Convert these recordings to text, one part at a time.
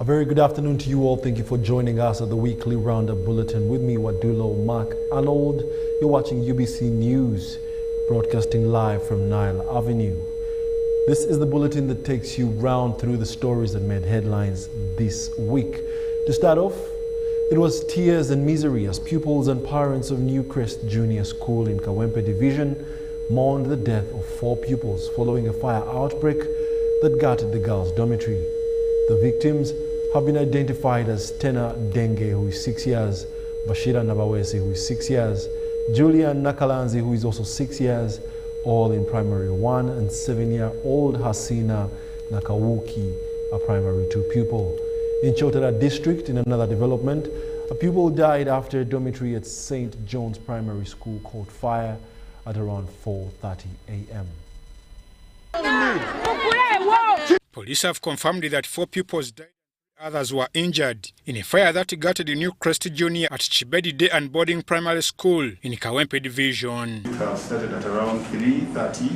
A very good afternoon to you all. Thank you for joining us at the weekly roundup bulletin. With me, Wadulo, Mark Arnold. You're watching UBC News, broadcasting live from Nile Avenue. This is the bulletin that takes you round through the stories that made headlines this week. To start off, it was tears and misery as pupils and parents of Newcrest Junior School in Kawempe Division mourned the death of 4 pupils following a fire outbreak that gutted the girls' dormitory. The victims have been identified as Tena Denge, who is 6 years, Bashira Nabawesi, who is 6 years, Julian Nakalanzi, who is also 6 years, all in primary 1, and 7-year-old Hasina Nakawuki, a primary 2 pupil. In Chotara district, in another development, a pupil died after a dormitory at St. John's Primary School caught fire at around 4:30 a.m. Police have confirmed that 4 pupils died and others were injured in a fire that gutted Newcrest Junior at Chibedi Day and Boarding Primary School in Kawempe Division. It started at around 3:30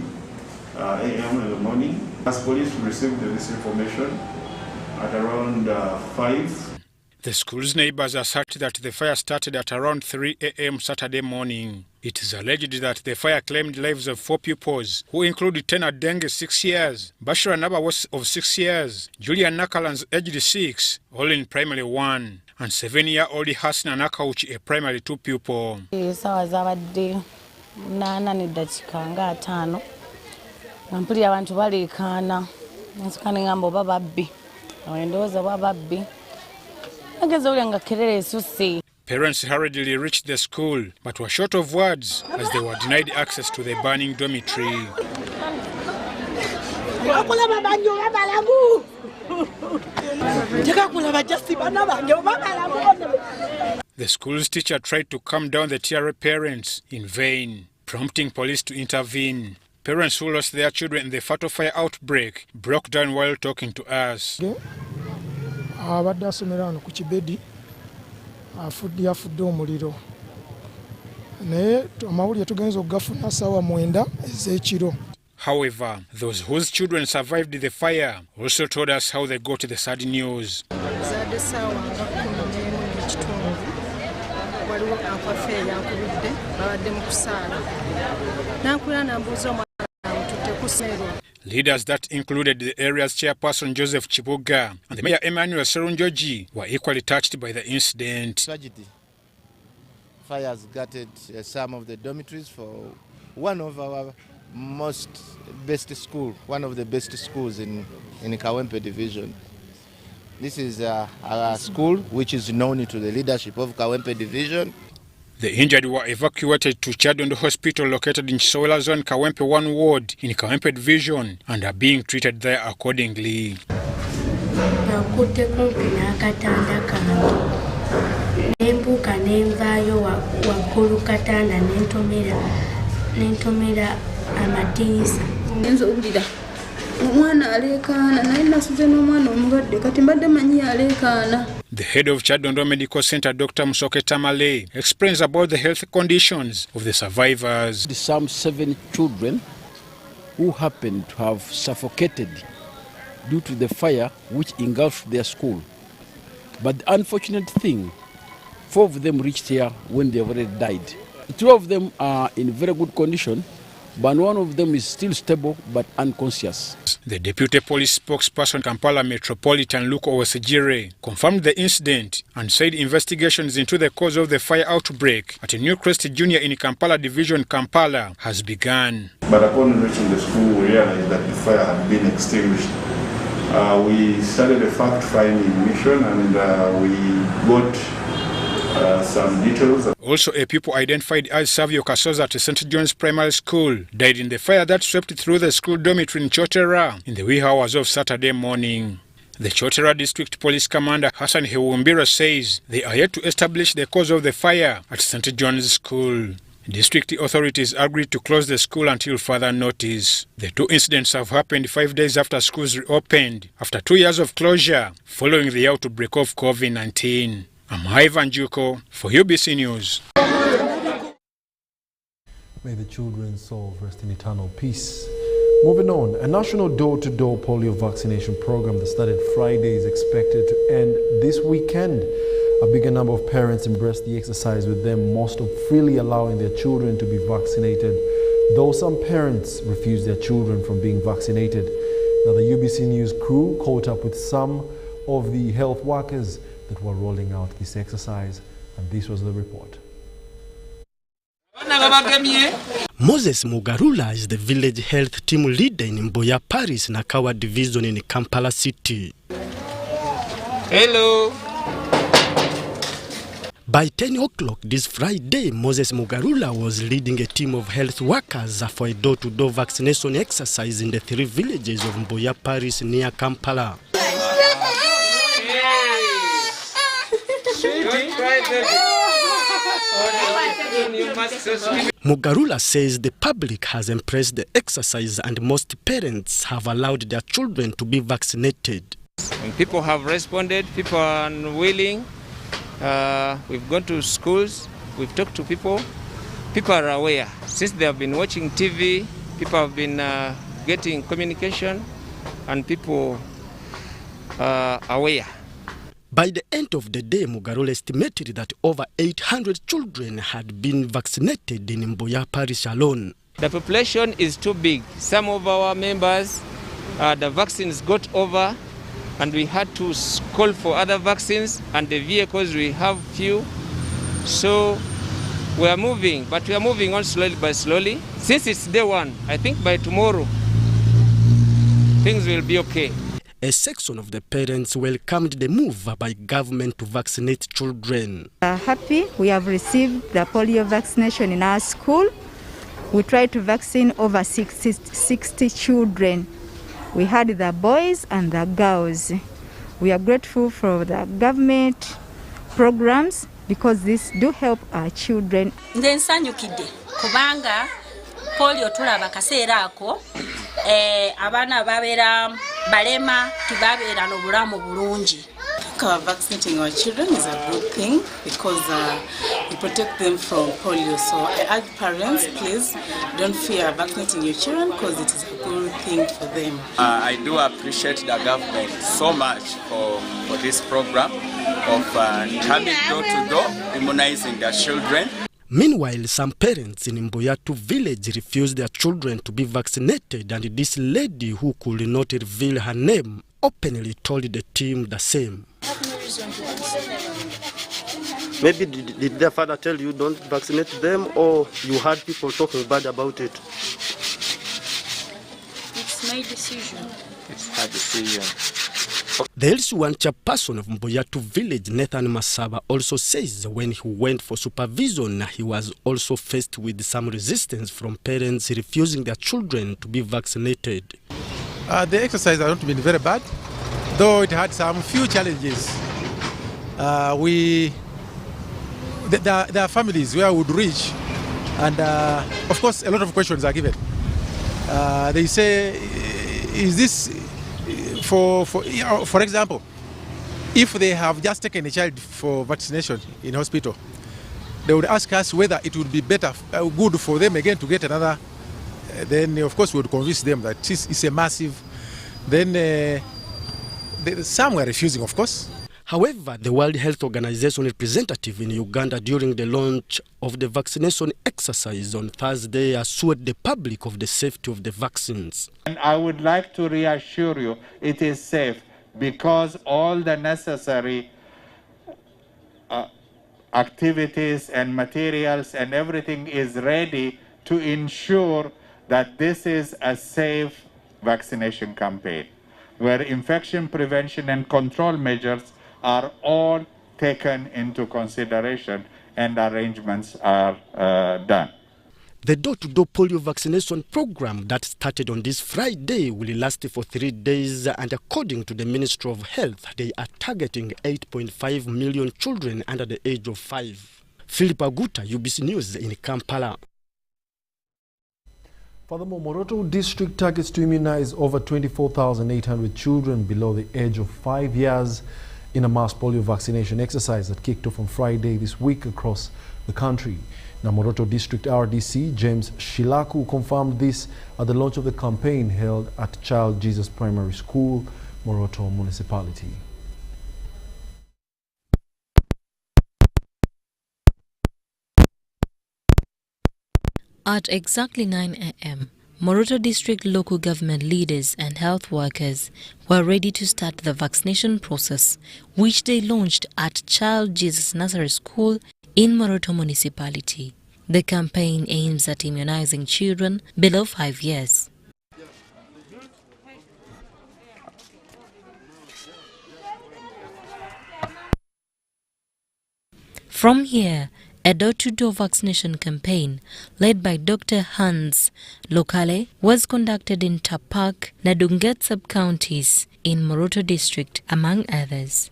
a.m. in the morning. As police received this information at around 5. The school's neighbors assert that the fire started at around 3 a.m. Saturday morning. It is alleged that the fire claimed lives of 4 pupils, who include Tena Denge, 6 years, Bashira Nabawesi of 6 years, Julian Nakalanz, aged 6, all in primary 1, and 7-year-old Hasina Nakauchi, a primary 2 pupil. Sawa zabadde 8:05 mpulira abantu baleekaana nsukka ne ngamba oba babbi ndowooza oba babbi ageze uli nga kerere esusse. Parents hurriedly reached the school but were short of words as they were denied access to the burning dormitory. The school's teacher tried to calm down the teary parents in vain, prompting police to intervene. Parents who lost their children in the fatal fire outbreak broke down while talking to us. Abadde asomera wano ku Kibedi afudde omuliro naye amawulire tugenza okugafuna ssaawa 9 ez'ekiro. However, those whose children survived the fire also told us how they got the sad news. Zadde ssaawa nga 11:30 waliwo akwafe eyankubidde babadde mu kusaala nankula nambuuza omwana tutte ku ssomero. Leaders that included the area's chairperson Joseph Chibuga and the mayor Emmanuel Serunjoji were equally touched by the incident. Tragedy. Fires gutted some of the dormitories for one of our best schools in Kawempe Division. This is our school which is known to the leadership of Kawempe Division. The injured were evacuated to Chadondo Hospital located in Sola Zone Kawempe 1 ward in Kawempe Division and are being treated there accordingly. Nakutte kumpi n'akatanda kange nembuuka nenvaayo waggulu katanda nentomera amadirisa. Ngenza owulira omwana aleekaana naye nasuze n'omwana omulwadde kati mbadde manyi aleekaana. The head of Chadondo Medical Center, Dr. Musoke Tamale, explains about the health conditions of the survivors. Some 7 children who happened to have suffocated due to the fire which engulfed their school. But the unfortunate thing, 4 of them reached here when they already died. 2 of them are in very good condition, but 1 of them is still stable but unconscious. The deputy police spokesperson Kampala Metropolitan Luko Owesejire confirmed the incident and said investigations into the cause of the fire outbreak at Newcrest Junior in Kampala Division, Kampala, has begun. But upon reaching the school, we realized that the fire had been extinguished. We started a fact-finding mission and we got some details. Also, a pupil identified as Savio Kasoza at St. John's Primary School died in the fire that swept through the school dormitory in Chotera in the wee hours of Saturday morning. The Chotera District Police Commander Hassan Hewumbira says they are yet to establish the cause of the fire at St. John's School. District authorities agreed to close the school until further notice. The 2 incidents have happened 5 days after schools reopened, after 2 years of closure following the outbreak of COVID-19. I'm Ivan Juko for UBC News. May the children's soul rest in eternal peace. Moving on, a national door-to-door polio vaccination program that started Friday is expected to end this weekend. A bigger number of parents embraced the exercise, with them most of freely allowing their children to be vaccinated, though some parents refused their children from being vaccinated. Now, the UBC News crew caught up with some of the health workers that were rolling out this exercise, and this was the report. Moses Mugarula is the village health team leader in Mboya Parish, Nakawa division in Kampala City. Hello. By 10 o'clock this Friday, Moses Mugarula was leading a team of health workers for a door-to-door vaccination exercise in the 3 villages of Mboya Parish near Kampala. Mugarula says the public has embraced the exercise and most parents have allowed their children to be vaccinated. When people have responded, people are unwilling. We've gone to schools, we've talked to people. People are aware. Since they have been watching TV, people have been getting communication, and people are aware. By the end of the day, Mugarula estimated that over 800 children had been vaccinated in Mboya Parish alone. The population is too big. Some of our members, the vaccines got over, and we had to call for other vaccines, and the vehicles we have few. So we are moving, but we are moving on slowly by slowly. Since it's day one, I think by tomorrow, things will be okay. A section of the parents welcomed the move by government to vaccinate children. Happy we have received the polio vaccination in our school. We tried to vaccinate over 60 children. We had the boys and the girls. We are grateful for the government programs because this do help our children. Nsanyukidde kubanga polio tulaba kaseera ako abana babera balema tibabera n'obulamu bulungi. Vaccinating our children is a good thing because we protect them from polio. So I urge parents, please don't fear vaccinating your children because it is a good thing for them. I do appreciate the government so much for this program of coming door to door, immunizing their children. Meanwhile, some parents in Mboyatu village refused their children to be vaccinated, and this lady, who could not reveal her name, openly told the team the same. Maybe did their father tell you don't vaccinate them, or you heard people talking bad about it? It's my decision. It's her decision. The LC1 chairperson of Mboyatu village, Nathan Masaba, also says when he went for supervision, he was also faced with some resistance from parents refusing their children to be vaccinated. The exercise has not been very bad, though it had some few challenges. There are families where we would reach, and of course a lot of questions are given. They say, is this for example, if they have just taken a child for vaccination in hospital, they would ask us whether it would be better, good for them again to get another. Then of course we would convince them that it's a massive. Then some were refusing, of course. However, the World Health Organization representative in Uganda during the launch of the vaccination exercise on Thursday assured the public of the safety of the vaccines. And I would like to reassure you it is safe because all the necessary activities and materials and everything is ready to ensure that this is a safe vaccination campaign where infection prevention and control measures are all taken into consideration and arrangements are done. The door-to-door polio vaccination program that started on this Friday will last for 3 days, and according to the Ministry of Health, they are targeting 8.5 million children under the age of 5. Philip Aguta, UBC News in Kampala. Furthermore, Moroto District targets to immunize over 24,800 children below the age of 5 years in a mass polio vaccination exercise that kicked off on Friday this week across the country. Now, Moroto District RDC James Shilaku confirmed this at the launch of the campaign held at Child Jesus Primary School, Moroto Municipality. At exactly 9 a.m., Moroto District local government leaders and health workers were ready to start the vaccination process, which they launched at Child Jesus Nursery School in Moroto Municipality. The campaign aims at immunizing children below 5 years. From here, a door-to-door vaccination campaign led by Dr. Hans Lokale was conducted in Tapak, Nadunget sub-counties in Moroto District, among others.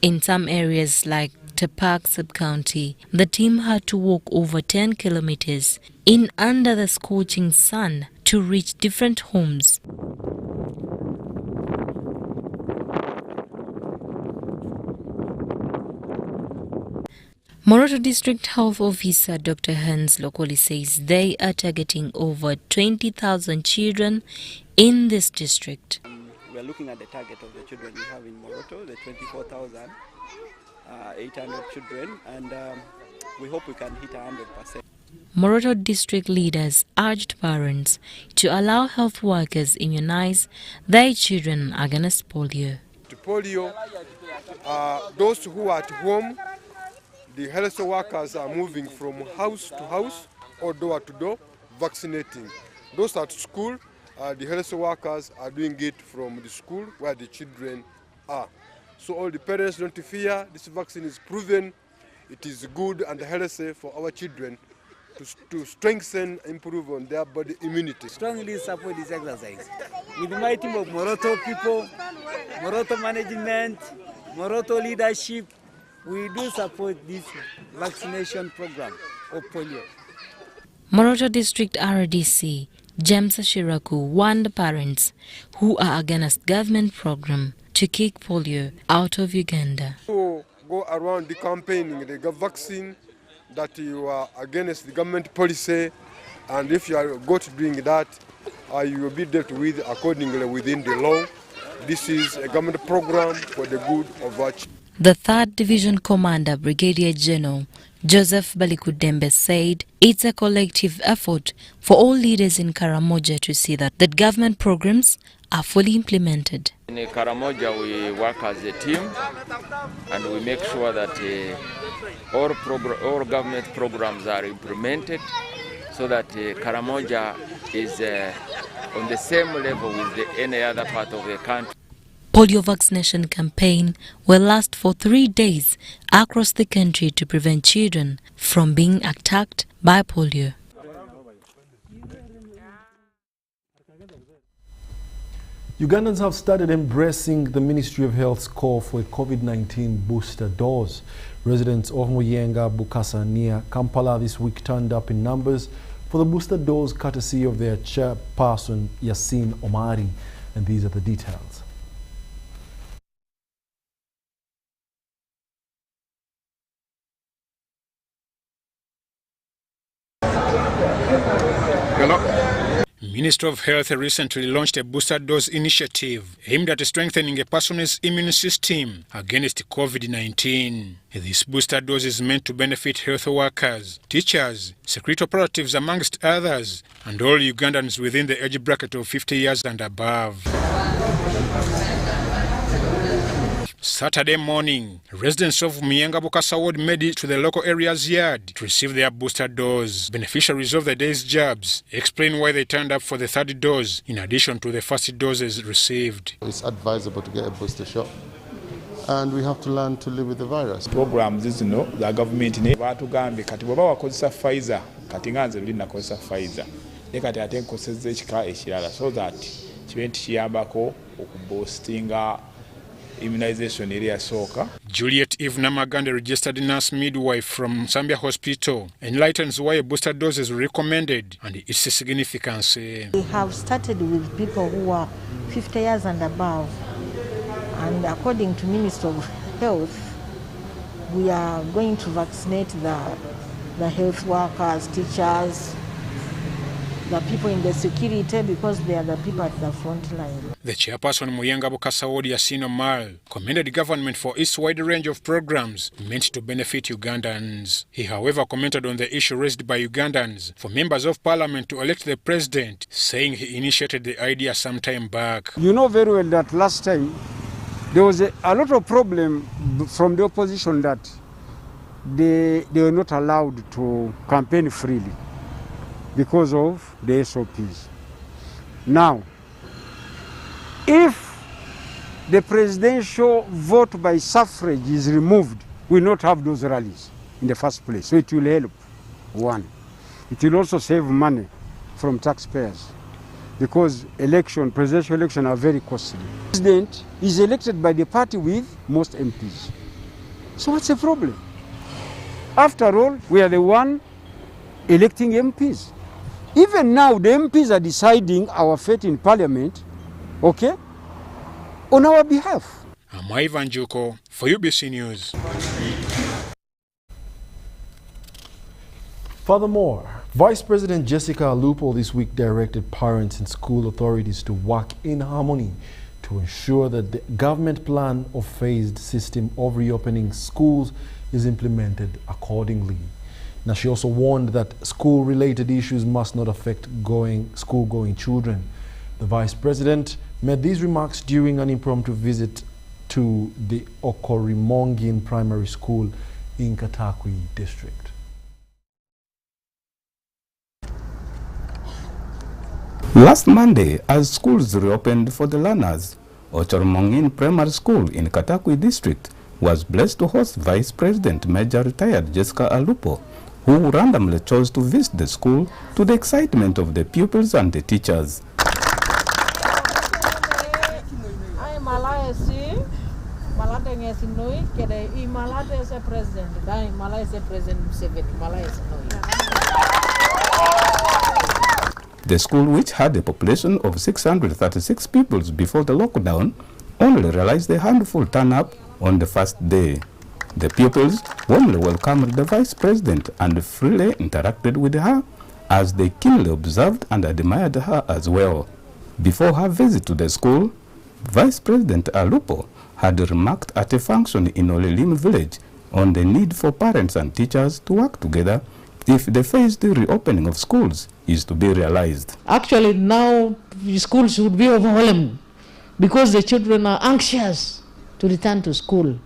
In some areas like Tapak sub-county, the team had to walk over 10 kilometers in under the scorching sun to reach different homes. Moroto District Health Officer Dr. Hans Lokoli says they are targeting over 20,000 children in this district. We are looking at the target of the children we have in Moroto, the 24,800 children, and we hope we can hit 100%. Moroto District leaders urged parents to allow health workers immunize their children against polio. Polio, those who are at home, the health workers are moving from house to house or door to door vaccinating. Those at school, the health workers are doing it from the school where the children are. So all the parents don't fear. This vaccine is proven. It is good and healthy for our children to strengthen and improve on their body immunity. Strongly support this exercise. With my team of Moroto people, Moroto management, Moroto leadership, we do support this vaccination program of polio. Moroto District RDC James Shiraku warned parents who are against government program to kick polio out of Uganda. So go around the campaigning the vaccine that you are against the government policy, and if you are got doing that, you will be dealt with accordingly within the law. This is a government program for the good of our children. The 3rd Division Commander Brigadier General Joseph Balikudembe said it's a collective effort for all leaders in Karamoja to see that government programs are fully implemented. In Karamoja we work as a team and we make sure that all government programs are implemented so that Karamoja is on the same level with any other part of the country. Polio vaccination campaign will last for 3 days across the country to prevent children from being attacked by polio. Ugandans have started embracing the Ministry of Health's call for a COVID-19 booster dose. Residents of Muyenga, Bukasa near Kampala this week turned up in numbers for the booster dose courtesy of their chairperson Yasin Omari. And these are the details. Ministry of Health recently launched a booster dose initiative aimed at strengthening a person's immune system against COVID-19. This booster dose is meant to benefit health workers, teachers, security operatives amongst others, and all Ugandans within the age bracket of 50 years and above. Saturday morning, residents of Muyenga Bukasa ward made it to the local area's yard to receive their booster dose. Beneficiaries of the day's jabs explain why they turned up for the 3rd dose in addition to the first doses received. It's advisable to get a booster shot, and we have to learn to live with the virus. Programs zino za government ne batugambye kati baba wakozesa Pfizer kati nganze bili nakozesa Pfizer nekati ate nkoseza ekika ekirala so that kibe kiyambako okuboostinga immunization area soka. Juliet Eve Namaganda, registered nurse midwife from Zambia Hospital, enlightens why a booster dose is recommended and its significance. We have started with people who are 50 years and above. And according to Minister of Health, we are going to vaccinate the health workers, teachers, the people in the security, because they are the people at the front line. The chairperson Muyenga Bukasawodi Asino Mal commended the government for its wide range of programs meant to benefit Ugandans. He, however, commented on the issue raised by Ugandans for members of parliament to elect the president, saying he initiated the idea some time back. You know very well that last time there was a lot of problem from the opposition that they were not allowed to campaign freely because of the SOPs. Now, if the presidential vote by suffrage is removed, we will not have those rallies in the first place. So it will help, one. It will also save money from taxpayers because presidential elections are very costly. The president is elected by the party with most MPs. So what's the problem? After all, we are the one electing MPs. Even now, the MPs are deciding our fate in parliament, okay, on our behalf. I'm Ivan Juko for UBC News. Furthermore, Vice President Jessica Alupo this week directed parents and school authorities to work in harmony to ensure that the government plan of phased system of reopening schools is implemented accordingly. Now, she also warned that school-related issues must not affect school-going children. The Vice President made these remarks during an impromptu visit to the Okorimongin Primary School in Katakwi District. Last Monday, as schools reopened for the learners, Okorimongin Primary School in Katakwi District was blessed to host Vice President Major Retired Jessica Alupo, who randomly chose to visit the school to the excitement of the pupils and the teachers. The school, which had a population of 636 pupils before the lockdown, only realized a handful turn up on the first day. The pupils warmly welcomed the Vice President and freely interacted with her as they keenly observed and admired her as well. Before her visit to the school, Vice President Alupo had remarked at a function in Olilim village on the need for parents and teachers to work together if the phased reopening of schools is to be realized. Actually, now schools should be overwhelmed because the children are anxious to return to school.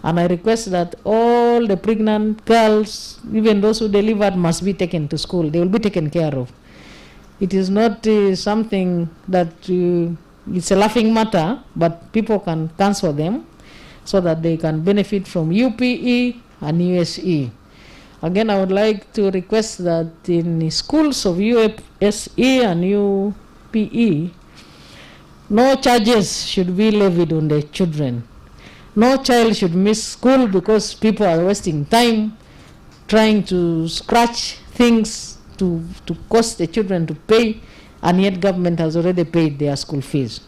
And I request that all the pregnant girls, even those who delivered, must be taken to school. They will be taken care of. It is not something that it's a laughing matter, but people can cancel them so that they can benefit from UPE and USE. Again, I would like to request that in schools of USE and UPE, no charges should be levied on the children. No child should miss school because people are wasting time trying to scratch things to cost the children to pay, and yet government has already paid their school fees.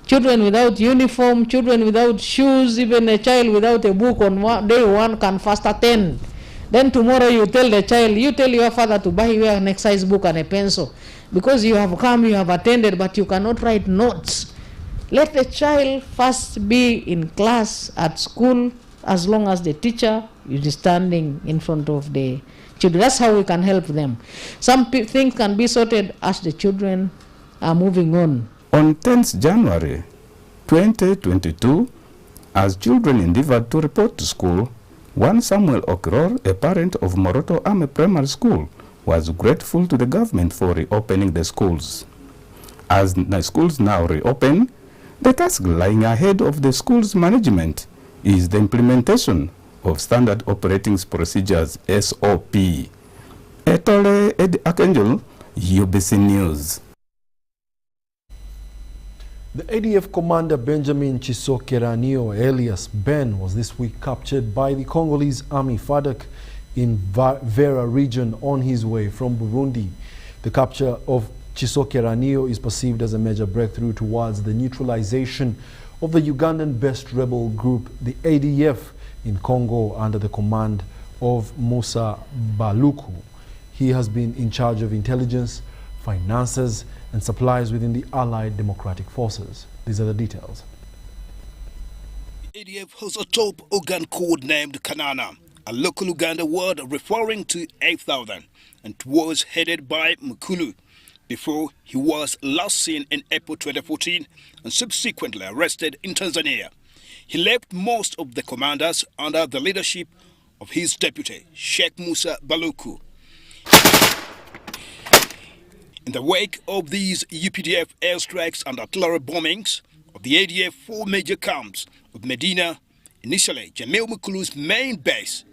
Children without uniform, children without shoes, even a child without a book on day one can fast attend. Then tomorrow you tell the child, you tell your father to buy you an exercise book and a pencil because you have come, you have attended, but you cannot write notes. Let the child first be in class at school as long as the teacher is standing in front of the children. That's how we can help them. Some things can be sorted as the children are moving on. On 10th January 2022, as children endeavored to report to school, one Samuel Okror, a parent of Moroto Ame Primary School, was grateful to the government for reopening the schools. As the schools now reopen, the task lying ahead of the school's management is the implementation of Standard Operating Procedures, SOP. Etole Ed Archangel, UBC News. The ADF commander Benjamin Chisokeranio, alias Ben, was this week captured by the Congolese Army FARDC in Vera region on his way from Burundi. The capture of Chisokeranio is perceived as a major breakthrough towards the neutralization of the Ugandan-based rebel group, the ADF, in Congo under the command of Musa Baluku. He has been in charge of intelligence, finances, and supplies within the Allied Democratic Forces. These are the details. The ADF has a top organ code named Kanana, a local Uganda word referring to 8,000, and was headed by Mukulu before he was last seen in April 2014 and subsequently arrested in Tanzania. He left most of the commanders under the leadership of his deputy, Sheikh Musa Baluku. In the wake of these UPDF airstrikes and artillery bombings of the ADF 4 major camps of Medina, initially Jamil Mukulu's main base,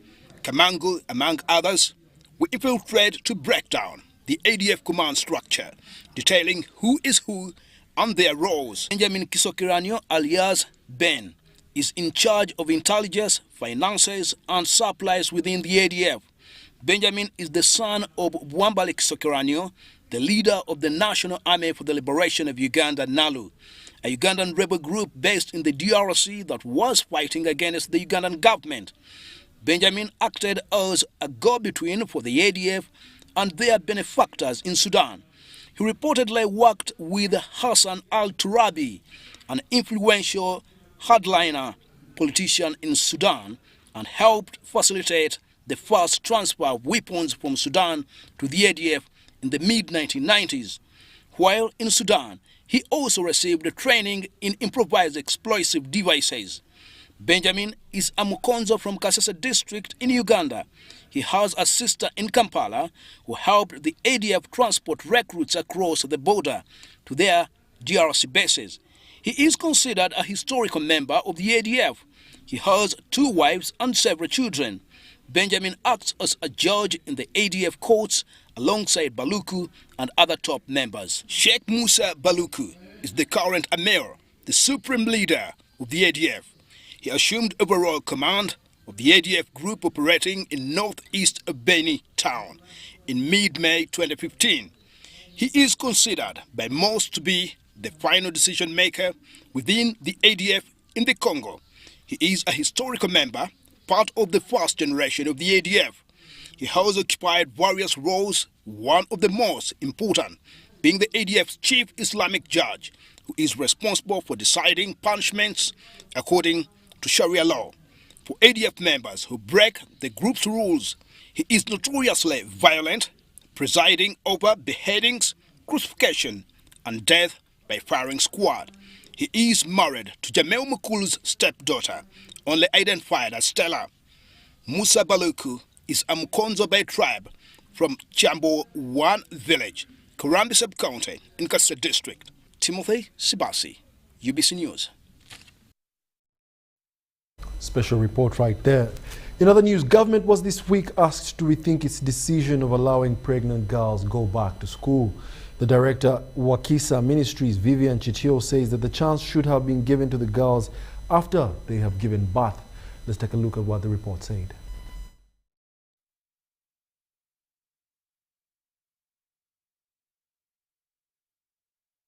Kamango, among others, were infiltrated to break down the ADF command structure, detailing who is who and their roles. Benjamin Chisokeranio, alias Ben, is in charge of intelligence, finances, and supplies within the ADF. Benjamin is the son of Bwambale Chisokeranio, the leader of the National Army for the Liberation of Uganda, NALU, a Ugandan rebel group based in the DRC that was fighting against the Ugandan government. Benjamin acted as a go-between for the ADF and their benefactors in Sudan. He reportedly worked with Hassan al-Turabi, an influential hardliner politician in Sudan, and helped facilitate the first transfer of weapons from Sudan to the ADF in the mid-1990s. While in Sudan, he also received training in improvised explosive devices. Benjamin is a Mukonzo from Kasese district in Uganda. He has a sister in Kampala who helped the ADF transport recruits across the border to their DRC bases. He is considered a historical member of the ADF. He has 2 wives and several children. Benjamin acts as a judge in the ADF courts alongside Baluku and other top members. Sheikh Musa Baluku is the current Amir, the supreme leader of the ADF. He assumed overall command of the ADF group operating in northeast of Beni town in mid-May 2015. He is considered by most to be the final decision maker within the ADF in the Congo. He is a historical member, part of the first generation of the ADF. He has occupied various roles, one of the most important being the ADF's chief Islamic judge, who is responsible for deciding punishments according to Sharia law. For ADF members who break the group's rules, he is notoriously violent, presiding over beheadings, crucifixion, and death by firing squad. He is married to Jamil Mukulu's stepdaughter, only identified as Stella. Musa Baluku is a Mukonzo Bay tribe from Chambo 1 village, Karambi sub-county in Kasese district. Timothy Sibasi, UBC News. Special report right there. In other news, government was this week asked to rethink its decision of allowing pregnant girls go back to school. The director, Wakisa Ministries, Vivian Chitio, says that the chance should have been given to the girls after they have given birth. Let's take a look at what the report said.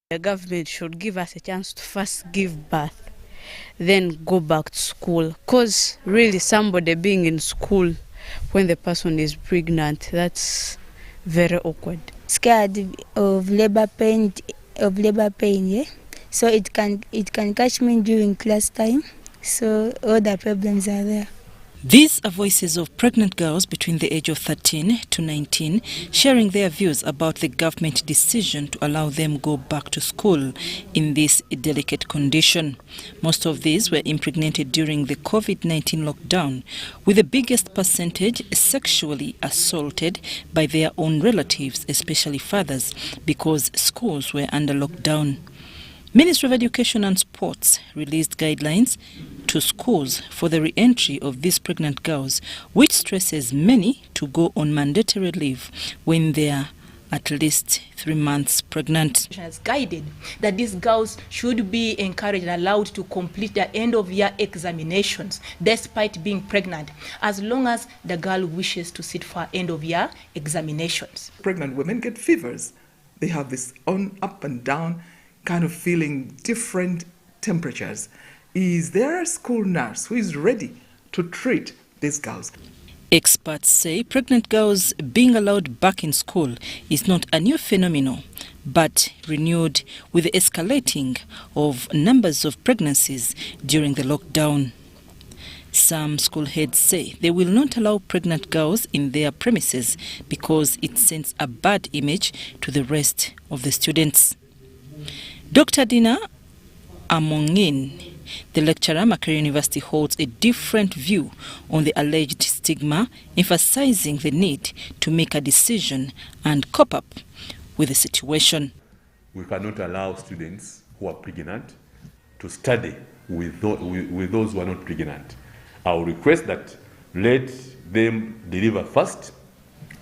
The government should give us a chance to first give birth, then go back to school. Because really somebody being in school when the person is pregnant, that's very awkward. Scared of labor pain, yeah. So it can catch me during class time. So all the problems are there. These are voices of pregnant girls between the age of 13 to 19 sharing their views about the government decision to allow them go back to school in this delicate condition. Most of these were impregnated during the COVID-19 lockdown, with the biggest percentage sexually assaulted by their own relatives, especially fathers, because schools were under lockdown. Ministry of Education and Sports released guidelines to schools for the re-entry of these pregnant girls, which stresses many to go on mandatory leave when they are at least 3 months pregnant. Has guided that these girls should be encouraged and allowed to complete their end-of-year examinations despite being pregnant, as long as the girl wishes to sit for end-of-year examinations. Pregnant women get fevers. they have this on, up and down, kind of feeling different temperatures. Is there a school nurse who is ready to treat these girls? Experts say pregnant girls being allowed back in school is not a new phenomenon, but renewed with the escalating of numbers of pregnancies during the lockdown. Some school heads say they will not allow pregnant girls in their premises because it sends a bad image to the rest of the students. Dr. Dina Amongin, the lecturer at Makerere University, holds a different view on the alleged stigma, emphasizing the need to make a decision and cope up with the situation. We cannot allow students who are pregnant to study with those who are not pregnant. I will request that let them deliver first,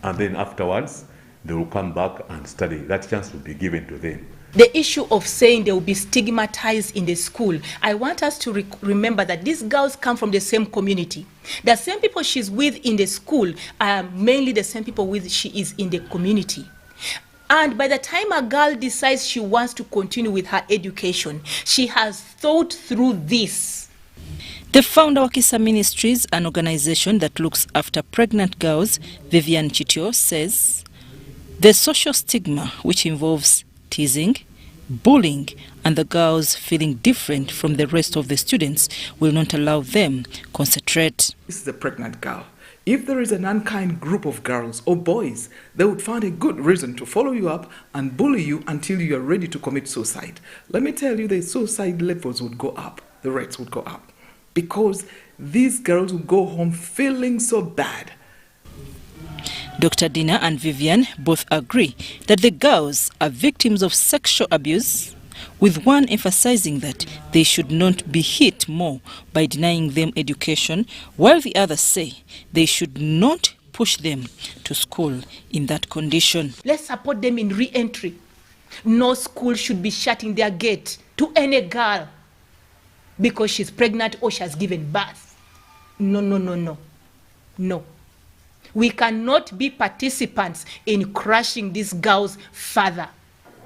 and then afterwards they will come back and study. That chance will be given to them. The issue of saying they will be stigmatized in the school, I want us to remember that these girls come from the same community. The same people she's with in the school are mainly the same people with she is in the community. And by the time a girl decides she wants to continue with her education, she has thought through this. The founder of Wakisa Ministries, an organization that looks after pregnant girls, Vivian Chitio, says the social stigma, which involves teasing, bullying, and the girls feeling different from the rest of the students, will not allow them concentrate. This is a pregnant girl. If there is an unkind group of girls or boys, they would find a good reason to follow you up and bully you until you are ready to commit suicide. Let me tell you, the suicide levels would go up, the rates would go up, because these girls would go home feeling so bad. Dr. Dina and Vivian both agree that the girls are victims of sexual abuse, with one emphasizing that they should not be hit more by denying them education, while the others say they should not push them to school in that condition. Let's support them in re-entry. No school should be shutting their gate to any girl because she's pregnant or she has given birth. No, no, no, no. No. We cannot be participants in crushing these girls further.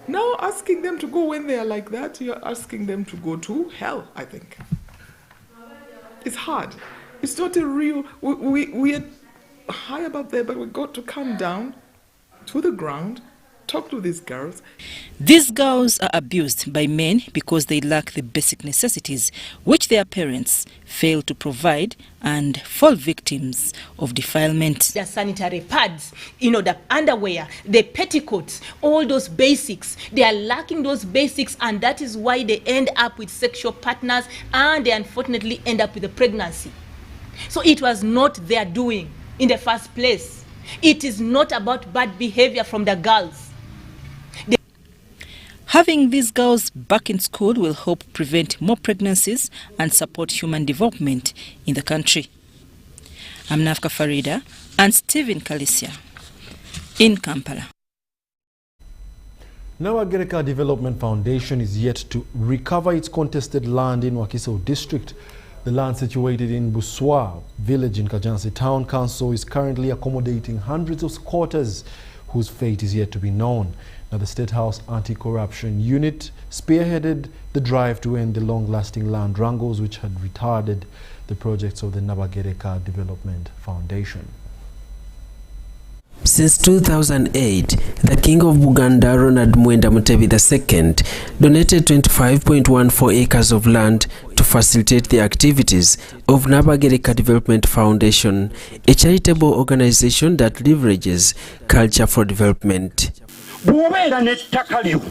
Now asking them to go when they are like that, you're asking them to go to hell, I think. It's hard. It's not a real, we are high above there, but we've got to come down to the ground, talk to these girls. These girls are abused by men because they lack the basic necessities which their parents fail to provide and fall victims of defilement. The sanitary pads, the underwear, the petticoats, all those basics, they are lacking those basics, and that is why they end up with sexual partners and they unfortunately end up with a pregnancy. So it was not their doing in the first place. It is not about bad behavior from the girls. Having these girls back in school will help prevent more pregnancies and support human development in the country. I'm Nafka Farida and Stephen Kalisia in Kampala. Nabagereka Development Foundation is yet to recover its contested land in Wakiso district. The land situated in Buswa village in Kajansi Town Council is currently accommodating hundreds of squatters whose fate is yet to be known. Now, the State House Anti-Corruption Unit spearheaded the drive to end the long-lasting land wrangles which had retarded the projects of the Nabagereka Development Foundation. Since 2008, the King of Buganda, Ronald Mwenda Mutebi II, donated 25.14 acres of land to facilitate the activities of Nabagereka Development Foundation, a charitable organization that leverages culture for development. Bw'obeera n'ettaka lyo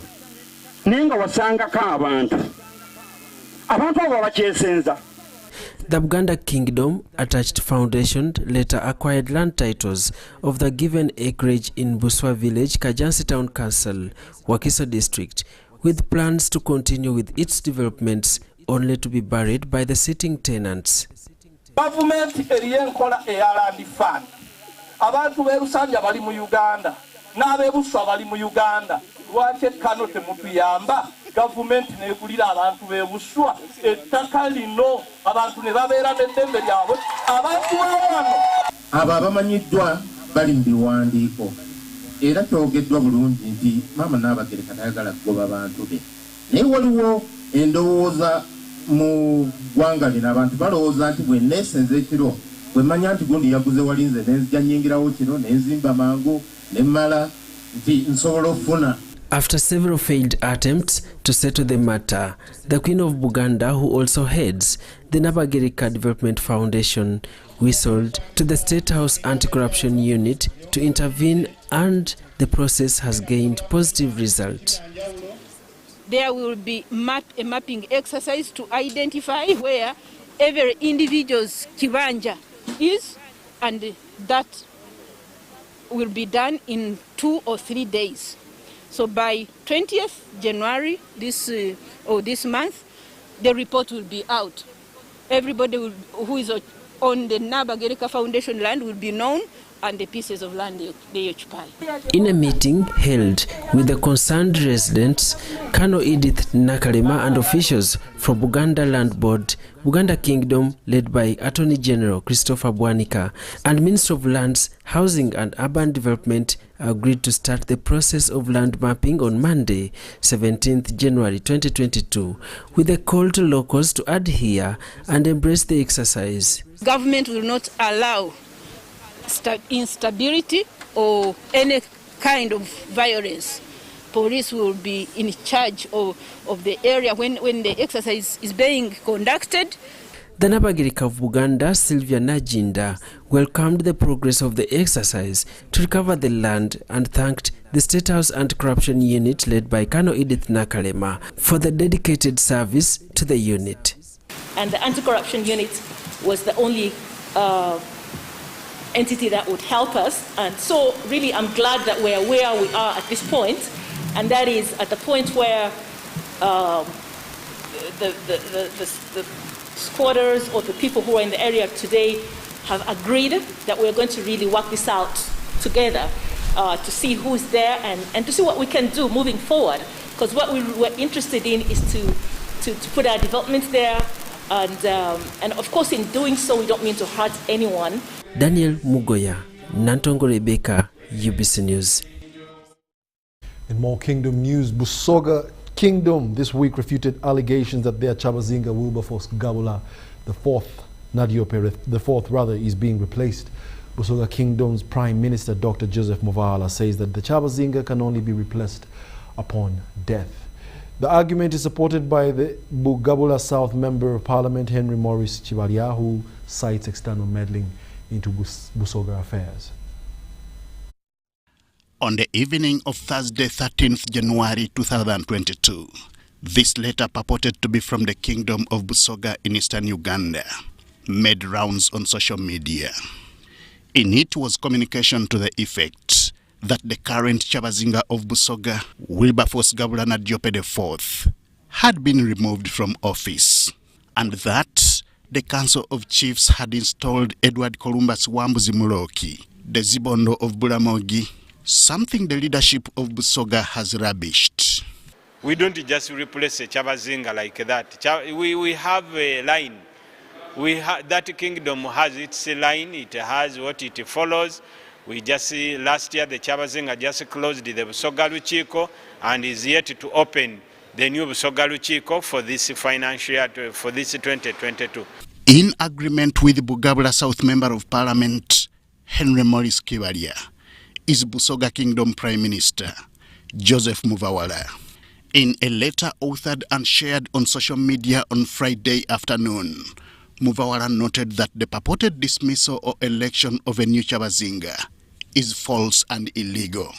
naye nga wasangako abantu abo bakyesenza. The Buganda Kingdom Attached Foundation later acquired land titles of the given acreage in Buswa Village, Kajansi Town Council, Wakiso District, with plans to continue with its developments only to be buried by the sitting tenants. Government eriyenkola eyalandi fund. Abantu b'Erusanja bali mu Uganda. N'ab'Ebuswa bali mu Uganda. Lwaki ekkano temutuyamba? Government neegulira abantu b'Ebuswa ettaka lino abantu ne babeera n'eddembe lyabwe. Abantu b'awano abo abamanyiddwa bali mu biwandiiko era kyogeddwa bulungi nti maama Nnaabagereka tayagala kugoba bantu be. Naye waliwo endowooza mu ggwanga lino abantu balowooza nti bwe neesenza ekiro bwe manya nti gundi yaguze walinze nenzija nnyingirawo kino nenzimba mangu ne mmala nti nsobola okufuna. After several failed attempts to settle the matter, the Queen of Buganda, who also heads the Nabagereka Development Foundation, whistled to the State House Anti-Corruption Unit to intervene, and the process has gained positive results. There will be a mapping exercise to identify where every individual's kibanja is, and that will be done in 2 or 3 days. So by 20th January this month, the report will be out. Everybody who is on the Nabagereka Foundation land will be known, and the pieces of land they occupy. In a meeting held with the concerned residents, Colonel Edith Nakalema and officials from Buganda Land Board, Buganda Kingdom, led by Attorney General Christopher Bwanika, and Minister of Lands, Housing and Urban Development agreed to start the process of land mapping on Monday, 17th January 2022, with a call to locals to adhere and embrace the exercise. Government will not allow instability or any kind of violence. Police will be in charge of the area when the exercise is being conducted. The Nabagereka of Buganda, Sylvia Najinda, welcomed the progress of the exercise to recover the land and thanked the State House Anti-Corruption Unit led by Colonel Edith Nakalema for the dedicated service to the unit. And the Anti-Corruption Unit was the only entity that would help us, and so really I'm glad that we're where we are at this point, and that is at the point where the squatters or the people who are in the area today have agreed that we're going to really work this out together to see who's there and to see what we can do moving forward, because what we were interested in is to put our developments there, and of course in doing so we don't mean to hurt anyone. Daniel Mugoya, Nantongo Rebecca, UBC News. In more Kingdom news, Busoga Kingdom this week refuted allegations that their Chabazinga Wilberforce Gabula, the fourth is being replaced. Busoga Kingdom's Prime Minister Dr. Joseph Muvala says that the Chabazinga can only be replaced upon death. The argument is supported by the Bugabula South Member of Parliament Henry Morris Chibalia, who cites external meddling into Busoga affairs. On the evening of Thursday, 13th January 2022, this letter purported to be from the Kingdom of Busoga in eastern Uganda made rounds on social media. In it was communication to the effect that the current Chabazinga of Busoga, Wilberforce Gabula Nadjope IV, had been removed from office, and that the Council of Chiefs had installed Edward Columbus Wambuzi Muloki, the Zibondo of Bulamogi, something the leadership of Busoga has rubbished. We don't just replace a Chabazinga like that. We have a line. That kingdom has its line. It has what it follows. We just see last year the Chabazinga just closed the Busoga Luchiko and is yet to open the new Busoga Luchiko for this financial year, for this 2022. In agreement with the Bugabula South Member of Parliament, Henry Morris Kibalia, is Busoga Kingdom Prime Minister Joseph Muvawala. In a letter authored and shared on social media on Friday afternoon, Muvawala noted that the purported dismissal or election of a new Chabazinga is false and illegal.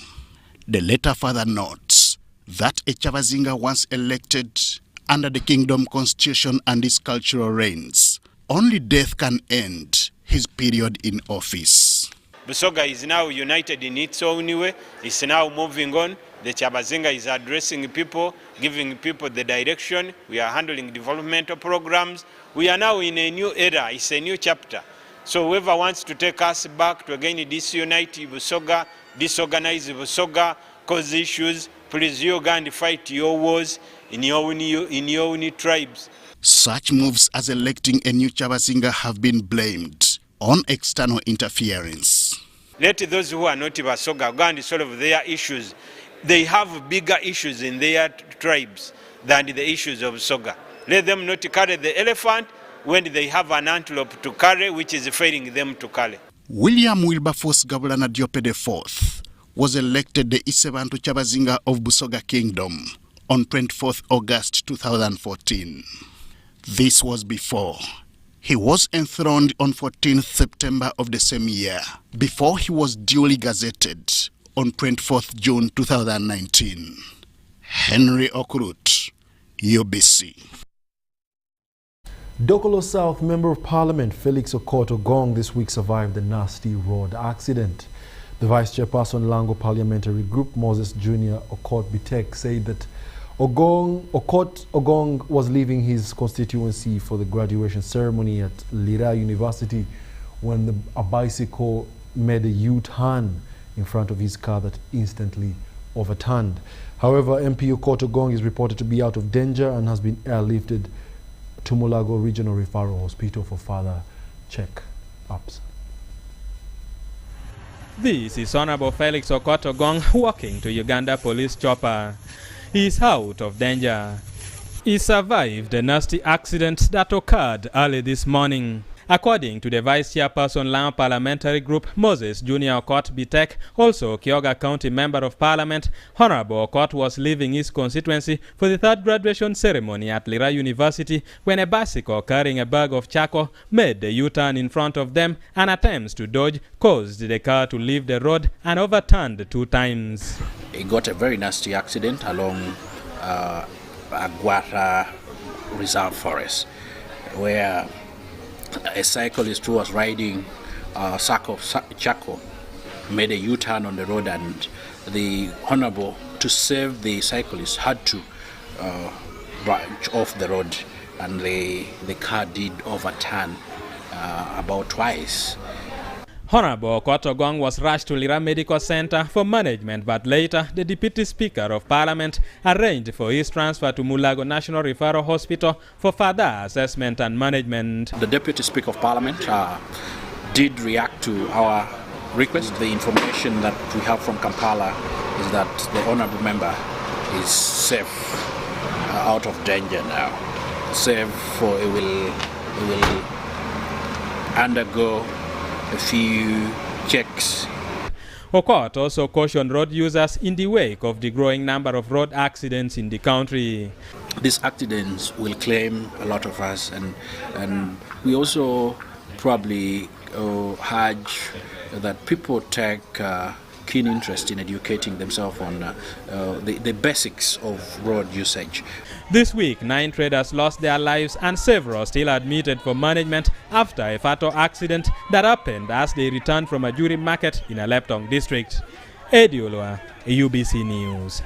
The letter further notes that a Chabazinga once elected under the Kingdom Constitution and its cultural reigns, only death can end his period in office. Busoga is now united in its own way. It's now moving on. The Chabazinga is addressing people, giving people the direction. We are handling developmental programs. We are now in a new era. It's a new chapter. So whoever wants to take us back to again disunite Busoga, disorganize Busoga, cause issues, please you go and fight your wars in your own tribes. Such moves as electing a new Chabazinga have been blamed on external interference. Let those who are not Basoga go and solve their issues. They have bigger issues in their tribes than the issues of Soga. Let them not carry the elephant when they have an antelope to carry, which is failing them to carry. William Wilberforce Gabulana Diopede IV was elected the Isebantu Chabazinga of Busoga Kingdom on 24th August 2014. This was before he was enthroned on 14th September of the same year, before he was duly gazetted on 24th June 2019. Henry Okurut, UBC. Dokolo South Member of Parliament Felix Okoto Gong this week survived a nasty road accident. The Vice Chairperson Lango Parliamentary Group, Moses Jr. Okot Bitek, said that Ogong was leaving his constituency for the graduation ceremony at Lira University when a bicycle made a U-turn in front of his car that instantly overturned. However, MP Okoto Gong is reported to be out of danger and has been airlifted to Mulago Regional Referral Hospital for further check-ups. This is Honorable Felix Okoto Gong walking to Uganda Police Chopper. He is out of danger. He survived a nasty accident that occurred early this morning. According to the Vice Chairperson Lao Parliamentary Group, Moses Jr. Okot Bitek, also Kyoga County Member of Parliament, Honorable Okot was leaving his constituency for the third graduation ceremony at Lira University when a bicycle carrying a bag of charcoal made a U-turn in front of them, and attempts to dodge caused the car to leave the road and overturned 2 times. He got a very nasty accident along Aguara Reserve Forest, where a cyclist who was riding a sack of charcoal made a U-turn on the road, and the Honorable, to save the cyclist, had to branch off the road, and the car did overturn about twice. Honorable Okoto Gong was rushed to Lira Medical Center for management, but later the Deputy Speaker of Parliament arranged for his transfer to Mulago National Referral Hospital for further assessment and management. The Deputy Speaker of Parliament did react to our request. The information that we have from Kampala is that the Honourable Member is safe, out of danger now. Safe, for he will undergo a few checks. Okot also cautioned road users in the wake of the growing number of road accidents in the country. These accidents will claim a lot of us, and we also probably urge that people take keen interest in educating themselves on the basics of road usage. This week, 9 traders lost their lives and several still admitted for management after a fatal accident that happened as they returned from a jewelry market in a Leptong district. Eddie Olua, UBC News.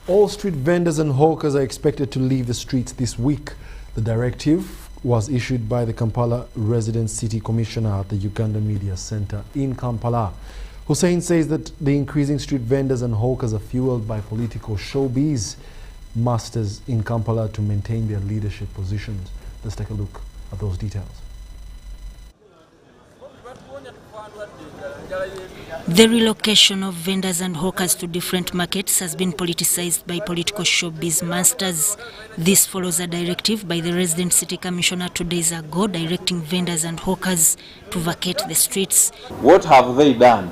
All street vendors and hawkers are expected to leave the streets this week. The directive was issued by the Kampala Resident City Commissioner at the Uganda Media Center in Kampala. Hussein says that the increasing street vendors and hawkers are fueled by political showbiz masters in Kampala to maintain their leadership positions. Let's take a look at those details. The relocation of vendors and hawkers to different markets has been politicized by political showbiz masters. This follows a directive by the Resident City Commissioner 2 days ago directing vendors and hawkers to vacate the streets. What have they done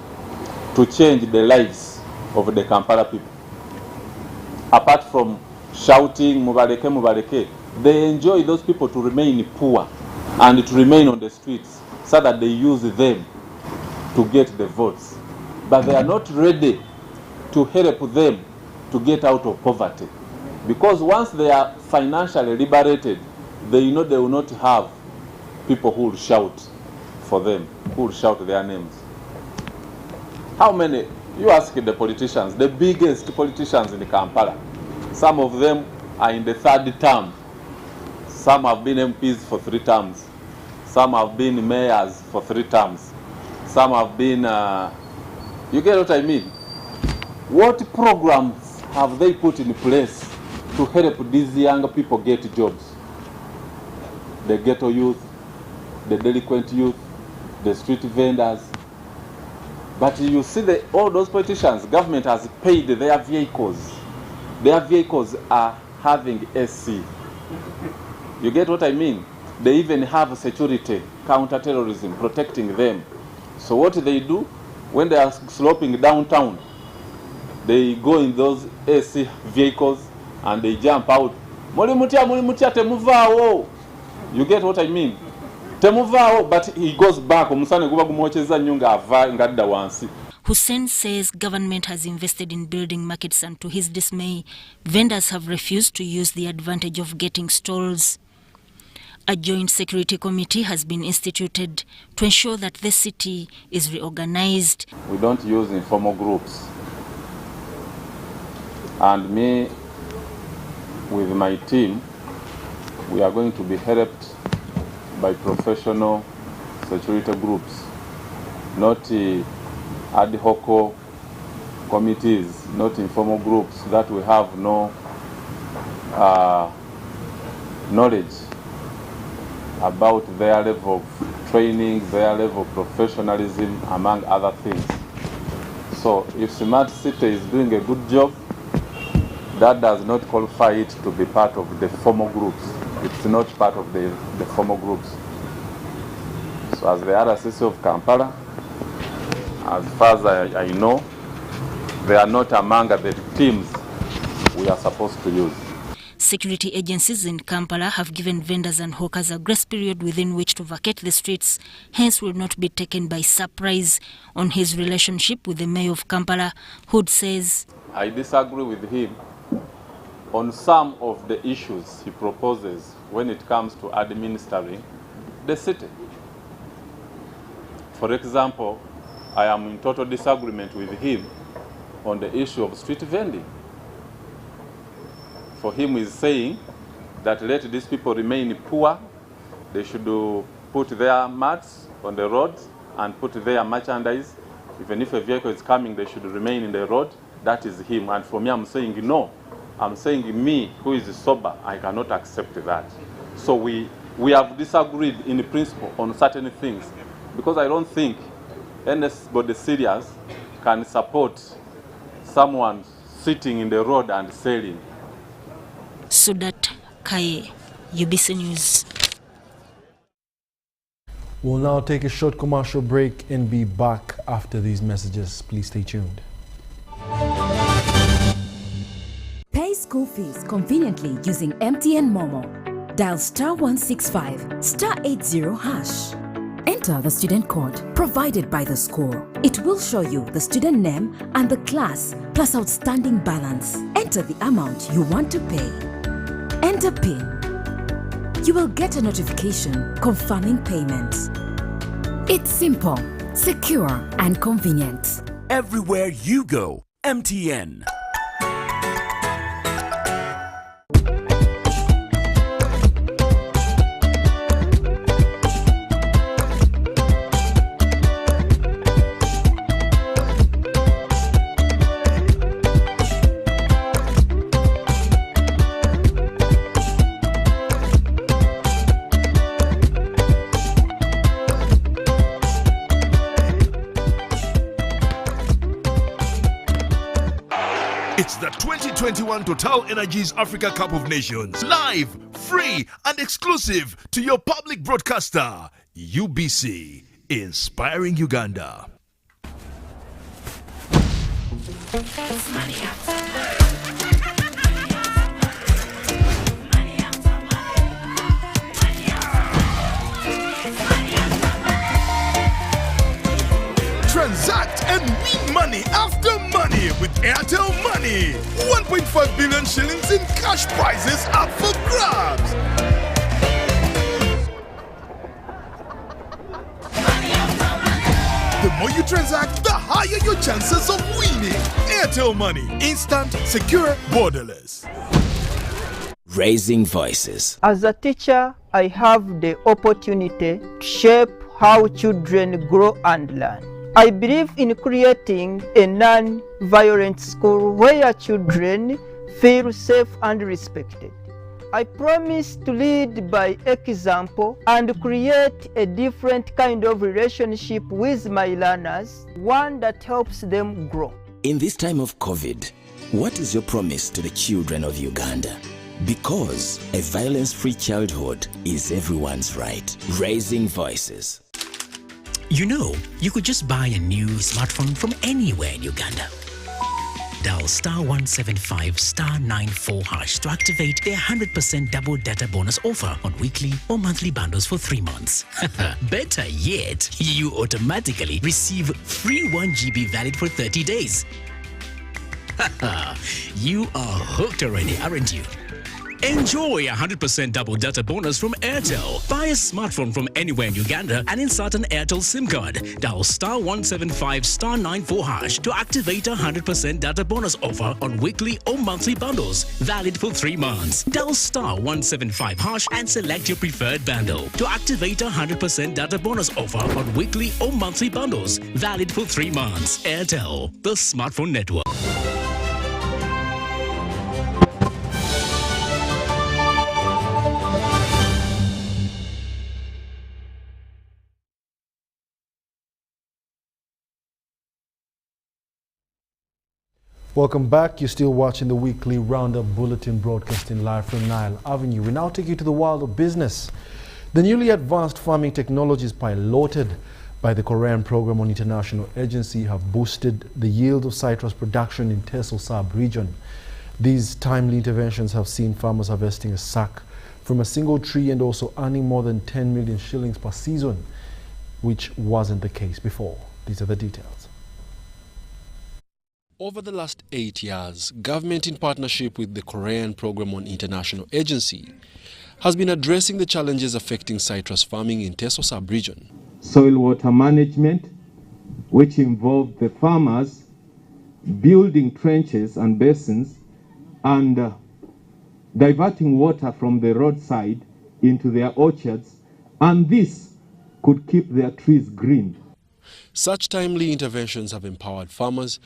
to change the lives of the Kampala people? Apart from shouting, Mubareke, Mubareke, they enjoy those people to remain poor and to remain on the streets so that they use them to get the votes. But they are not ready to help them to get out of poverty. Because once they are financially liberated, they know they will not have people who will shout for them, who will shout their names. How many? You ask the politicians, the biggest politicians in Kampala. Some of them are in the 3rd term. Some have been MPs for 3 terms. Some have been mayors for 3 terms. Some have been, you get what I mean? What programs have they put in place to help these young people get jobs? The ghetto youth, the delinquent youth, the street vendors. But you see all those politicians, government has paid their vehicles. Their vehicles are having AC. You get what I mean? They even have security, counter-terrorism, protecting them. So what they do, when they are sloping downtown, they go in those AC vehicles and they jump out. Mulimutia, temuvao. You get what I mean? Temuvao, but he goes back. Hussein says government has invested in building markets, and to his dismay, vendors have refused to use the advantage of getting stalls. A joint security committee has been instituted to ensure that the city is reorganized. We don't use informal groups. And me, with my team, we are going to be helped by professional security groups, not ad hoc committees, not informal groups that we have no knowledge about their level of training, their level of professionalism, among other things. So if Smart City is doing a good job, that does not qualify it to be part of the formal groups. It's not part of the formal groups. So as the RCC of Kampala, as far as I know, they are not among the teams we are supposed to use. Security agencies in Kampala have given vendors and hawkers a grace period within which to vacate the streets, hence will not be taken by surprise. On his relationship with the mayor of Kampala, Hood says, I disagree with him on some of the issues he proposes when it comes to administering the city. For example, I am in total disagreement with him on the issue of street vending. For him, he's saying that let these people remain poor. They should put their mats on the roads and put their merchandise. Even if a vehicle is coming, they should remain in the road. That is him. And for me, I'm saying no. I'm saying me, who is sober, I cannot accept that. So we have disagreed in principle on certain things, because I don't think anybody serious can support someone sitting in the road and selling. Sudat Kaye, UBC News. We'll now take a short commercial break and be back after these messages. Please stay tuned. Pay school fees conveniently using MTN Momo. Dial *165 *80#. Enter the student code provided by the school. It will show you the student name and the class plus outstanding balance. Enter the amount you want to pay. Enter PIN. You will get a notification confirming payment. It's simple, secure, and convenient. Everywhere you go, MTN. It's the 2021 Total Energies Africa Cup of Nations. Live, free, and exclusive to your public broadcaster, UBC, inspiring Uganda. Transact and win money after money with Airtel Money. 1.5 billion shillings in cash prizes up for grabs. The more you transact, the higher your chances of winning. Airtel Money. Instant, secure, borderless. Raising voices. As a teacher, I have the opportunity to shape how children grow and learn. I believe in creating a non-violent school where children feel safe and respected. I promise to lead by example and create a different kind of relationship with my learners, one that helps them grow. In this time of COVID, what is your promise to the children of Uganda? Because a violence-free childhood is everyone's right. Raising Voices. You know, you could just buy a new smartphone from anywhere in Uganda. Dial *175 *94 hash to activate their 100% double data bonus offer on weekly or monthly bundles for 3 months. Better yet, you automatically receive free 1 GB valid for 30 days. You are hooked already, aren't you? Enjoy a 100% double data bonus from Airtel. Buy a smartphone from anywhere in Uganda and insert an Airtel SIM card. Dial *175 *94 hash to activate a 100% data bonus offer on weekly or monthly bundles, valid for 3 months. Dial *175 hash and select your preferred bundle to activate a 100% data bonus offer on weekly or monthly bundles, valid for 3 months. Airtel, the smartphone network. Welcome back. You're still watching the weekly Roundup Bulletin, broadcasting live from Nile Avenue. We now take you to the world of business. The newly advanced farming technologies piloted by the Korean Program on International Agency have boosted the yield of citrus production in Teso sub-region. These timely interventions have seen farmers harvesting a sack from a single tree and also earning more than 10 million shillings per season, which wasn't the case before. These are the details. Over the last 8 years, government in partnership with the Korean Program on International Agency has been addressing the challenges affecting citrus farming in Teso sub-region. Soil water management, which involved the farmers building trenches and basins and diverting water from the roadside into their orchards, and this could keep their trees green. Such timely interventions have empowered farmers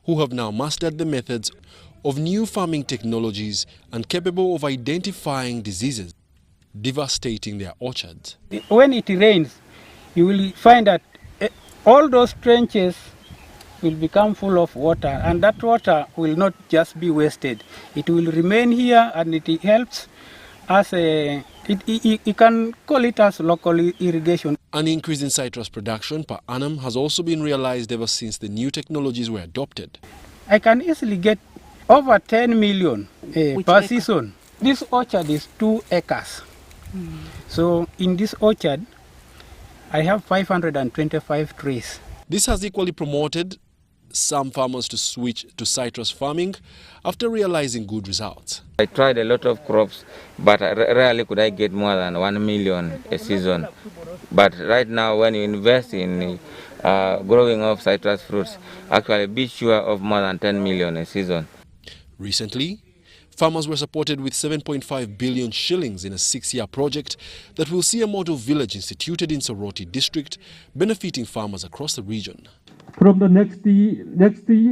who have now mastered the methods of new farming technologies and capable of identifying diseases devastating their orchards. When it rains, you will find that all those trenches will become full of water, and that water will not just be wasted. It will remain here, and it helps as you can call it as local irrigation. An increase in citrus production per annum has also been realized ever since the new technologies were adopted. I can easily get over 10 million per season. This orchard is 2 acres. So in this orchard, I have 525 trees. This has equally promoted some farmers to switch to citrus farming after realizing good results. I tried a lot of crops, but rarely could I get more than 1 million a season. But right now, when you invest in growing of citrus fruits, actually be sure of more than 10 million a season. Recently, farmers were supported with 7.5 billion shillings in a 6-year project that will see a model village instituted in Soroti district, benefiting farmers across the region. From the next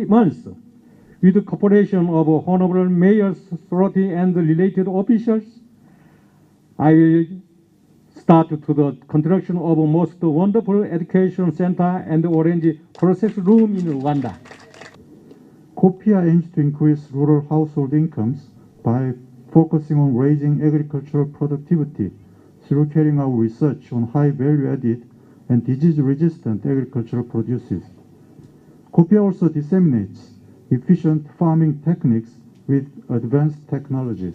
months, with the cooperation of Honorable Mayor Soroti and the related officials, I will start to the construction of a most wonderful education center and orange process room in Rwanda. COPIA aims to increase rural household incomes by focusing on raising agricultural productivity through carrying out research on high value-added and disease-resistant agricultural produces. COPIA also disseminates efficient farming techniques with advanced technologies.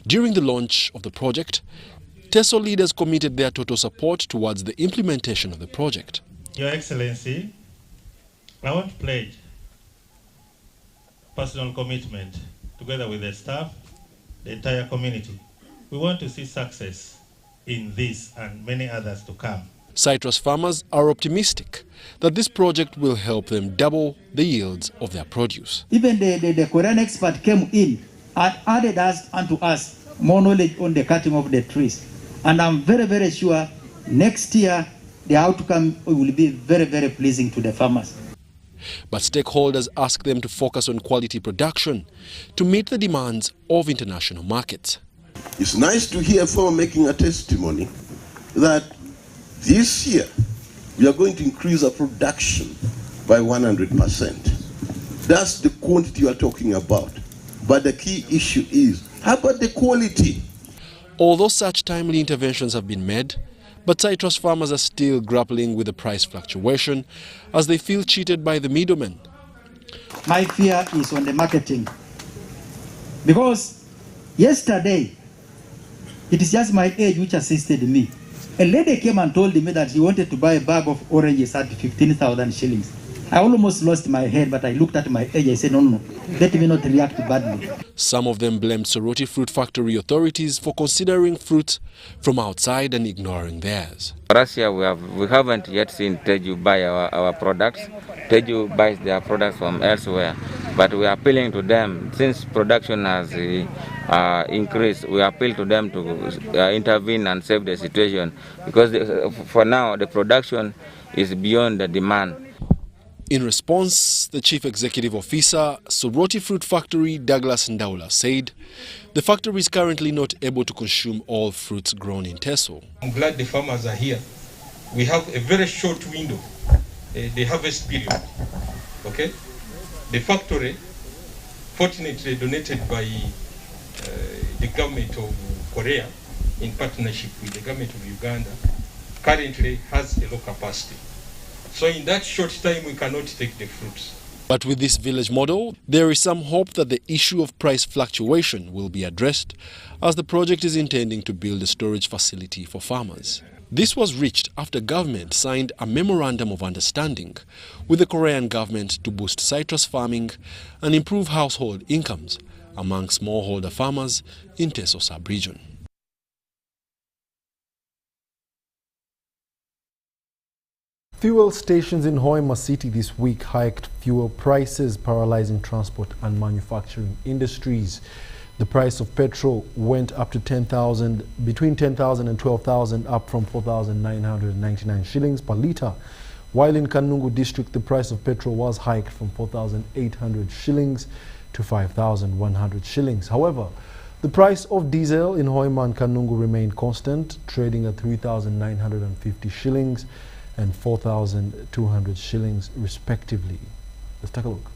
During the launch of the project, Teso leaders committed their total support towards the implementation of the project. Your Excellency, I want to pledge personal commitment together with the staff, the entire community. We want to see success in this and many others to come. Citrus farmers are optimistic that this project will help them double the yields of their produce. Even the Korean expert came in and added unto us more knowledge on the cutting of the trees. And I'm very, very sure next year the outcome will be very, very pleasing to the farmers. But stakeholders ask them to focus on quality production to meet the demands of international markets. It's nice to hear a farmer making a testimony that this year we are going to increase our production by 100%. That's the quantity you are talking about. But the key issue is, how about the quality? Although such timely interventions have been made, but citrus farmers are still grappling with the price fluctuation as they feel cheated by the middlemen. My fear is on the marketing. Because yesterday, it is just my age which assisted me. A lady came and told me that she wanted to buy a bag of oranges at 15,000 shillings. I almost lost my head, but I looked at my age. I said, no, let me not react badly. Some of them blamed Soroti Fruit Factory authorities for considering fruit from outside and ignoring theirs. Last year, we haven't yet seen Teju buy our products. Teju buys their products from elsewhere. But we are appealing to them, since production has increased, we appeal to them to intervene and save the situation. Because for now, the production is beyond the demand. In response, the Chief Executive Officer, Soroti Fruit Factory, Douglas Ndaula, said the factory is currently not able to consume all fruits grown in Teso. I'm glad the farmers are here. We have a very short window, the harvest period. Okay? The factory, fortunately donated by the government of Korea in partnership with the government of Uganda, currently has a low capacity. So in that short time, we cannot take the fruits. But with this village model, there is some hope that the issue of price fluctuation will be addressed, as the project is intending to build a storage facility for farmers. This was reached after government signed a memorandum of understanding with the Korean government to boost citrus farming and improve household incomes among smallholder farmers in Teso sub-region. Fuel stations in Hoima City this week hiked fuel prices, paralyzing transport and manufacturing industries. The price of petrol went up to between 10,000 and 12,000, up from 4,999 shillings per litre. While in Kanungu district, the price of petrol was hiked from 4,800 shillings to 5,100 shillings. However, the price of diesel in Hoima and Kanungu remained constant, trading at 3,950 shillings and 4,200 shillings respectively. Let's take a look.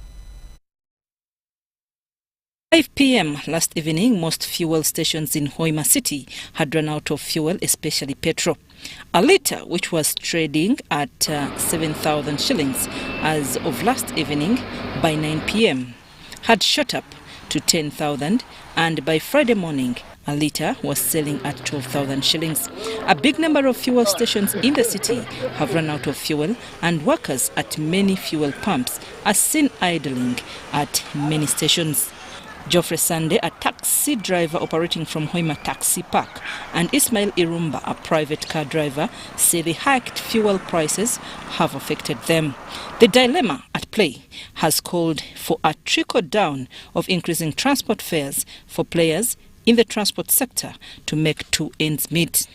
5 p.m. last evening, most fuel stations in Hoima City had run out of fuel, especially petrol. A litre, which was trading at 7,000 shillings as of last evening by 9 p.m., had shot up to 10,000, and by Friday morning, a litre was selling at 12,000 shillings. A big number of fuel stations in the city have run out of fuel, and workers at many fuel pumps are seen idling at many stations. Geoffrey Sande, a taxi driver operating from Hoima Taxi Park, and Ismail Irumba, a private car driver, say the hiked fuel prices have affected them. The dilemma at play has called for a trickle-down of increasing transport fares for players in the transport sector to make two ends meet.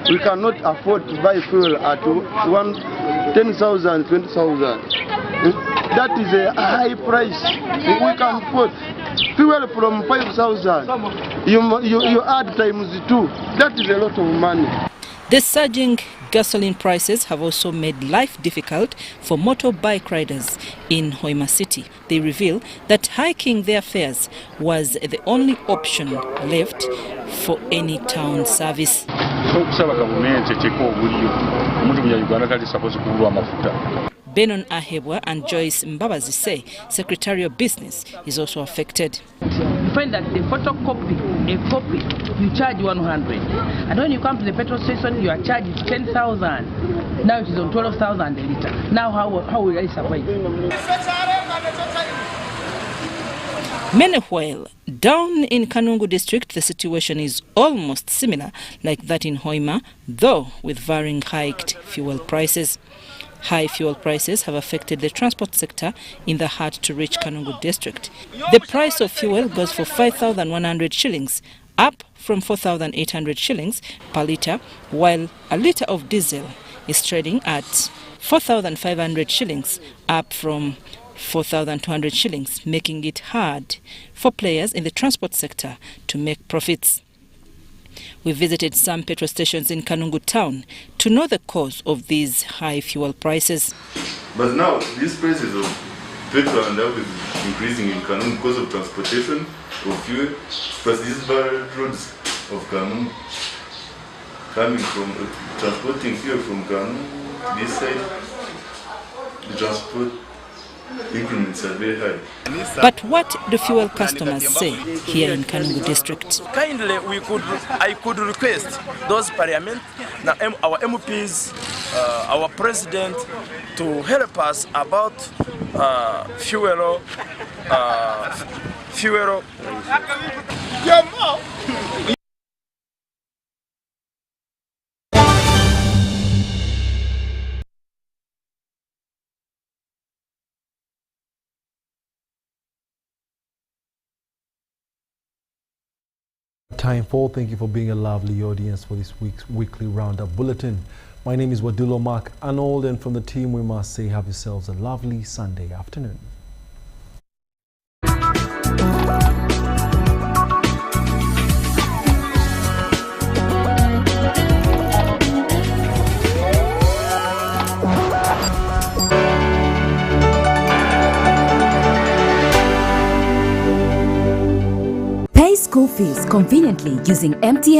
We cannot afford to buy fuel at 10,000, 20,000. That is a high price. We can afford fuel from 5,000. You add times 2. That is a lot of money. The surging gasoline prices have also made life difficult for motorbike riders in Hoima City. They reveal that hiking their fares was the only option left for any town service. Benon Ahebwa and Joyce Mbabazi say Secretary of Business is also affected. You find that the photocopy, a copy, you charge 100. And when you come to the petrol station, your charge is 10,000. Now it is on 12,000 a litre. Now how will I survive? Meanwhile, down in Kanungu district, the situation is almost similar like that in Hoima, though with varying hiked fuel prices. High fuel prices have affected the transport sector in the hard-to-reach Kanungu district. The price of fuel goes for 5,100 shillings, up from 4,800 shillings per litre, while a litre of diesel is trading at 4,500 shillings, up from 4,200 shillings, making it hard for players in the transport sector to make profits. We visited some petrol stations in Kanungu town to know the cause of these high fuel prices. But now, these prices of petrol and oil is increasing in Kanungu because of transportation of fuel, plus these bad roads of Kanungu coming from transporting fuel from Kanungu, this side, the transport increments are very high. But what do fuel customers say here in Kanungu district? Kindly, I could request those parliament, our MPs, our president, to help us about fuel. Time for. Thank you for being a lovely audience for this week's weekly roundup bulletin. My name is Wadulo Mark Arnold, and from the team we must say have yourselves a lovely Sunday afternoon. Pay school fees conveniently using MTN.